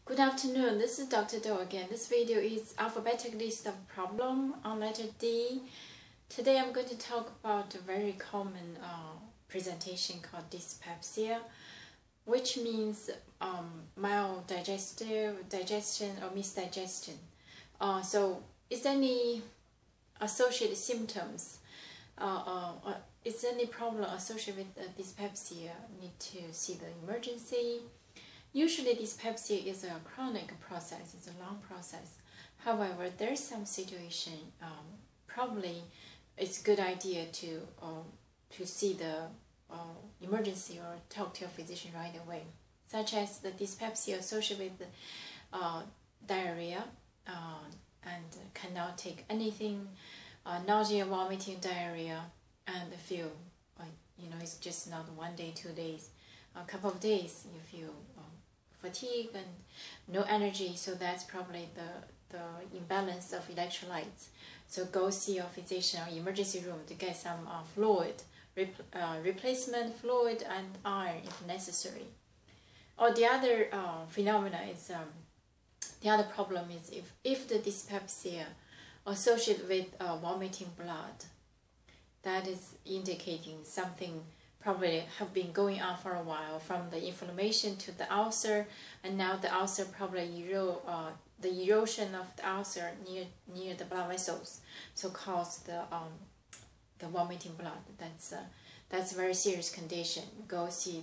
Good afternoon, this is Dr. Do again. This video is alphabetic list of problem on letter D. Today I'm going to talk about a very common presentation called dyspepsia, which means mild digestion or misdigestion. So is there any associated symptoms? Is there any problem associated with dyspepsia? Need to see the emergency. Usually dyspepsia is a chronic process, it's a long process. However, there's some situation, probably it's a good idea to see the emergency or talk to your physician right away, such as the dyspepsia associated with diarrhea and cannot take anything, nausea, vomiting, diarrhea, and feel, it's just not 1 day, 2 days, a couple of days you feel fatigue and no energy, so that's probably the imbalance of electrolytes. So go see your physician or emergency room to get some fluid, replacement fluid and iron if necessary. Or the other phenomena is, the other problem is if the dyspepsia associated with vomiting blood, that is indicating something probably have been going on for a while, from the inflammation to the ulcer, and now the ulcer probably the erosion of the ulcer near the blood vessels, so cause the vomiting blood. That's a very serious condition. Go see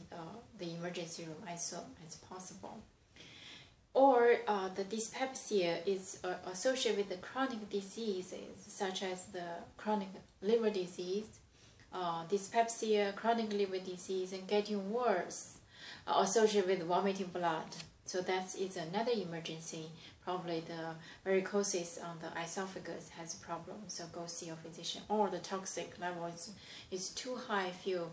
the emergency room as soon as possible. Or the dyspepsia is associated with the chronic diseases such as the chronic liver disease, dyspepsia, chronic liver disease, and getting worse, associated with vomiting blood. So that is another emergency. Probably the varicosis on the esophagus has a problem, so go see your physician. Or the toxic level is too high, feel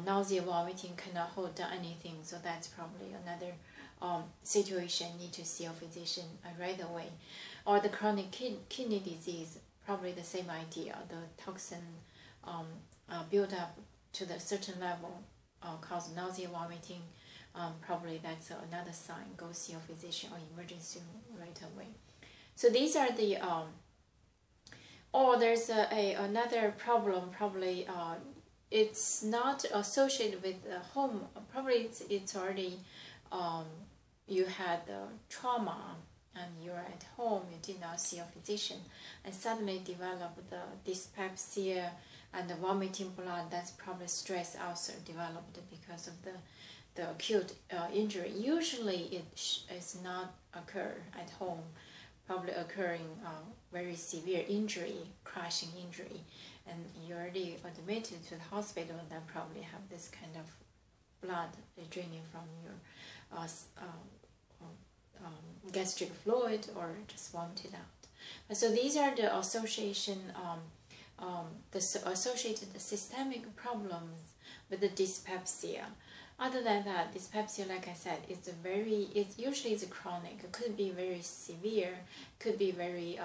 nausea, vomiting, cannot hold down anything, so that's probably another situation, need to see your physician right away. Or the chronic kidney disease, probably the same idea, the toxin build up to the certain level, cause nausea, vomiting, probably that's another sign. Go see your physician or emergency room right away. So these are the, or there's another problem, probably it's not associated with the home, probably it's already, you had trauma and you're at home, you did not see your physician, and suddenly develop the dyspepsia and the vomiting blood. That's probably stress ulcer developed because of the acute injury. Usually it is not occur at home, probably occurring very severe injury, crushing injury, and you're already admitted to the hospital, and then probably have this kind of blood draining from your gastric fluid or just vomited out. So these are the association, associated systemic problems with the dyspepsia. Other than that, dyspepsia, like I said, it usually is chronic. It could be very severe, could be very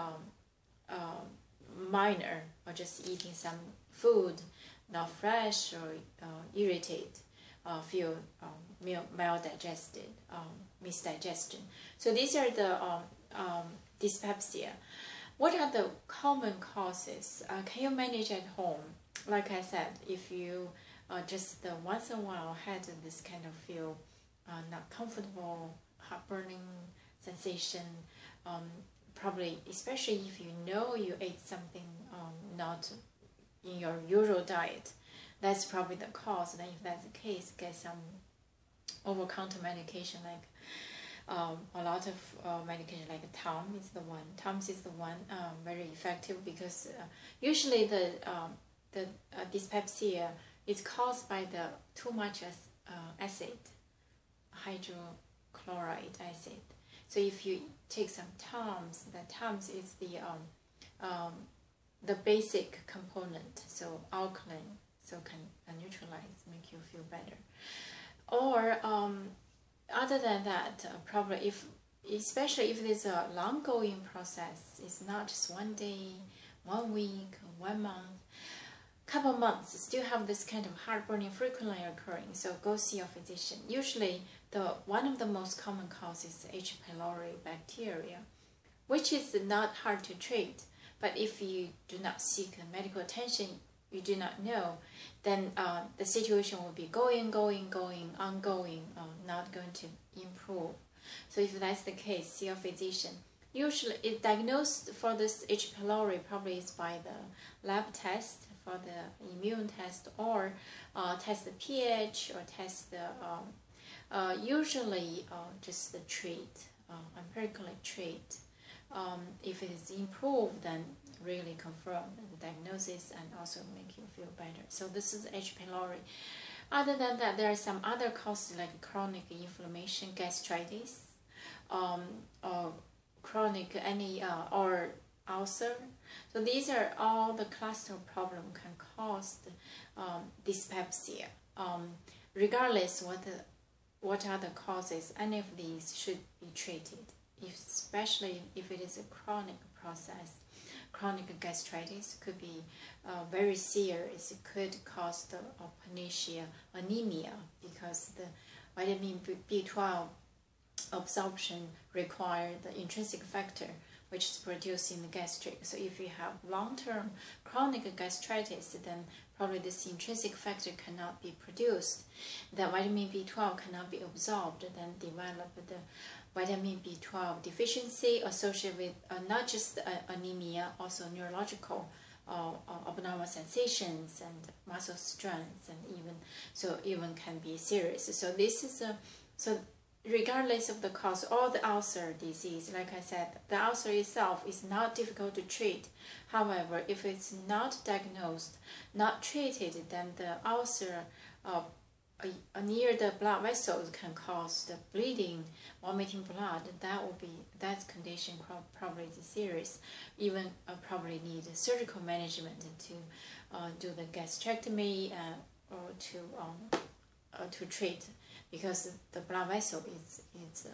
minor, or just eating some food not fresh or irritate, feel maldigested, misdigestion. So these are the dyspepsia. What are the common causes? Can you manage at home? Like I said, if you just once in a while had this kind of feel not comfortable, heartburning sensation, probably especially if you know you ate something not in your usual diet, that's probably the cause. Then if that's the case, get some over-counter medication, like a lot of medication like Tums is the one very effective, because usually the dyspepsia is caused by the too much acid, hydrochloride acid. So if you take some Tums, the Tums is the basic component, so alkaline, so can neutralize, make you feel better. Or other than that, probably especially if there's a long-going process, it's not just 1 day, 1 week, 1 month, couple months, still have this kind of heartburning frequently occurring, so go see your physician. Usually one of the most common causes is H. pylori bacteria, which is not hard to treat. But if you do not seek medical attention, you do not know, then the situation will be ongoing, not going to improve. So if that's the case, see your physician. Usually, it's diagnosed for this H. pylori probably is by the lab test, for the immune test, or test the pH, or test the usually just the treat, empirically treat. If it is improved, then really confirm the diagnosis and also make you feel better. So this is H. pylori. Other than that, there are some other causes like chronic inflammation, gastritis, or chronic or ulcer. So these are all the cluster problem can cause dyspepsia. Regardless what are the causes, any of these should be treated, especially if it is a chronic process. Chronic gastritis could be very serious. It could cause the panaceia, anemia, because the vitamin B12 absorption requires the intrinsic factor, which is produced in the gastric. So if you have long-term chronic gastritis, then probably this intrinsic factor cannot be produced. The vitamin B12 cannot be absorbed, then develop the vitamin B12 deficiency associated with not just anemia, also neurological abnormal sensations and muscle strength, and even can be serious. So this is regardless of the cause, or the ulcer disease, like I said, the ulcer itself is not difficult to treat. However, if it's not diagnosed, not treated, then the ulcer near the blood vessels can cause the bleeding, vomiting blood. That condition probably is serious. Even probably need surgical management to do the gastrectomy or to treat, because the blood vessel is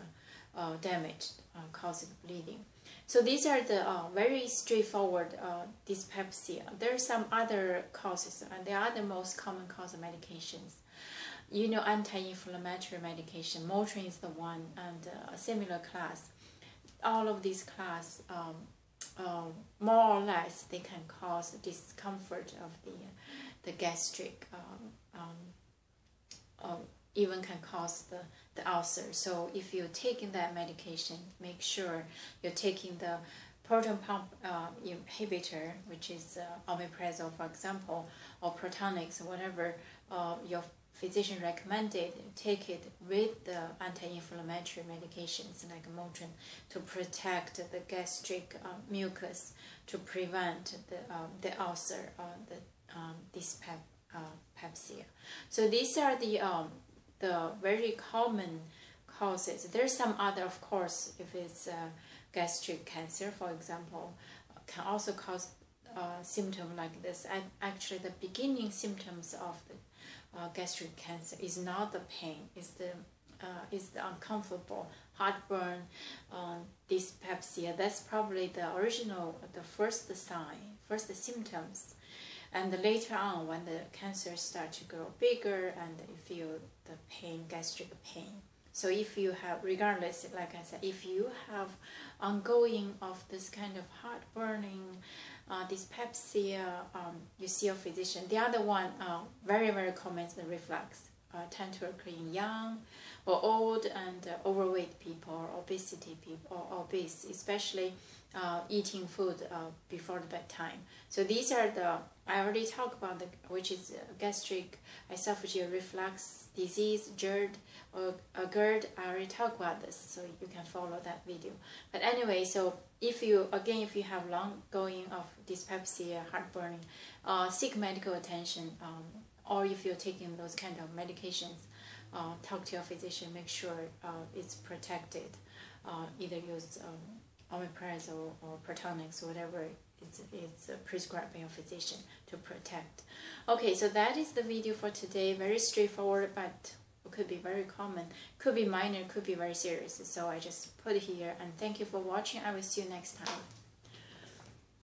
damaged, causing bleeding. So these are the very straightforward dyspepsia. There are some other causes, and they are the most common cause of medications. You know, anti-inflammatory medication, Motrin is the one, and a similar class. All of these class, more or less, they can cause discomfort of the gastric, even can cause the ulcer. So if you're taking that medication, make sure you're taking the proton pump inhibitor, which is omeprazole, for example, or Protonix, whatever your physician recommended. Take it with the anti-inflammatory medications like Motrin to protect the gastric mucus, to prevent the ulcer, the dyspepsia. So these are the very common causes. There's some other, of course, if it's gastric cancer, for example, can also cause symptoms like this. And actually, the beginning symptoms of the gastric cancer is not the pain, is the uncomfortable heartburn, dyspepsia. That's probably the original, the first sign, first symptoms. And later on, when the cancer starts to grow bigger and you feel the pain, gastric pain. So if you have, regardless, like I said, if you have ongoing of this kind of heartburning, dyspepsia, you see a physician. The other one, very, very common, is the reflux. Tend to occur in young or old and overweight people, or obesity people, or obese, especially eating food before the bedtime. So these are I already talked about which is gastric esophageal reflux disease, GERD, or GERD. I already talked about this, so you can follow that video. But anyway, so if you have long going of dyspepsia, heartburning, seek medical attention, or if you're taking those kind of medications, talk to your physician, make sure it's protected. Either use omeprazole or Protonix, whatever it's prescribed by your physician to protect. Okay, so that is the video for today. Very straightforward, but it could be very common, could be minor, could be very serious. So I just put it here, and thank you for watching. I will see you next time.